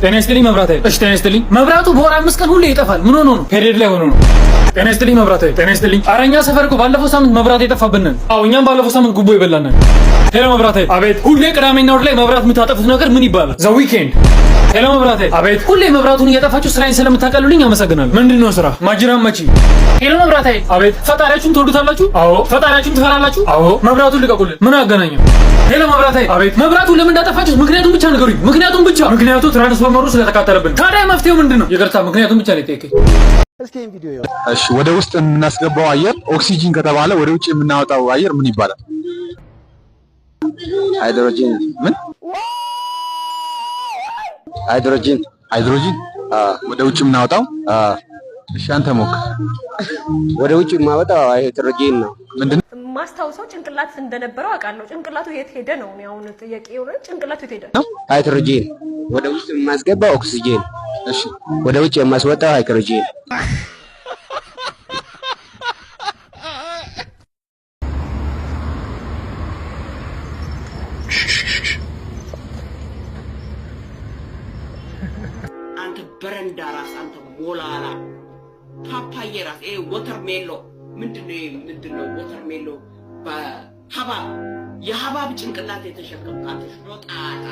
ጤና ይስጥልኝ መብራት ኃይል። እሺ ጤና ይስጥልኝ። መብራቱ በወር 5 ቀን ሁሌ ይጠፋል። ምን ሆኖ ነው? ፔሪድ ላይ ሆኖ ነው። ጤና ይስጥልኝ መብራት ኃይል። ጤና ይስጥልኝ። ኧረ እኛ ሰፈር እኮ ባለፈው ሳምንት መብራት የጠፋብን። አዎ እኛም ባለፈው ሳምንት ጉቦ ይበላን። ሄሎ መብራት ኃይል። አቤት። ሁሌ ቅዳሜና እሑድ ላይ መብራት የምታጠፉት ነገር ምን ይባላል? ዘ ዊኬንድ። ሄሎ መብራት ኃይል። አቤት። ሁሌ መብራቱን እያጠፋችሁ ስራዬን ስለምታቀሉልኝ አመሰግናለሁ። ምንድነው ስራ? ማጅራም መቺ። ሄሎ መብራት ኃይል። አቤት። ፈጣሪያችሁን ትወዱታላችሁ? አዎ። ፈጣሪያችሁን ትፈራላችሁ? አዎ። መብራቱን ልቀቁልን። ምን አገናኘው? ሄሎ መብራት ኃይል። አቤት። መብራቱን ለምን እንዳጠፋችሁት ምክንያቱም ብቻ ንገሩኝ። ምክንያቱም ብቻ። ምክንያቱ ትራንስፎርመሩ ስለተቃጠለብን። ታዲያ መፍትሄው ምንድነው? ይቅርታ ምክንያቱም ብቻ ነው የጠየቀኝ። እስኪ ቪዲዮ ይኸው። እሺ ወደ ውስጥ የምናስገባው አየር ኦክሲጂን ከተባለ ወደ ውጭ የምናወጣው አየር ምን ይባላል? ሃይድሮጂን። ምን? ሃይድሮጂን። ሃይድሮጂን? ወደ ውጭ የምናወጣው? እሺ አንተ ሞክር። ወደ ውጭ የማወጣው ሃይድሮጂን ነው። ምንድነው? ማስታውሰው ጭንቅላት እንደነበረው አውቃለሁ። ጭንቅላቱ የት ሄደ ነው? አሁን ጥያቄው ጭንቅላቱ የት ሄደ? ሃይድሮጂን። ወደ ውስጥ የማስገባው ኦክሲጂን። እሺ ወደ ውጭ የማስወጣው ሃይድሮጂን። አንተ በረንዳ ራስ፣ አንተ ሞላላ ፓፓዬ ራስ፣ ወተርሜሎ ምንድነው ወተርሜሎ በሀባብ የሀባብ ጭንቅላት የተሸከምክ አንተ ሾጣጣ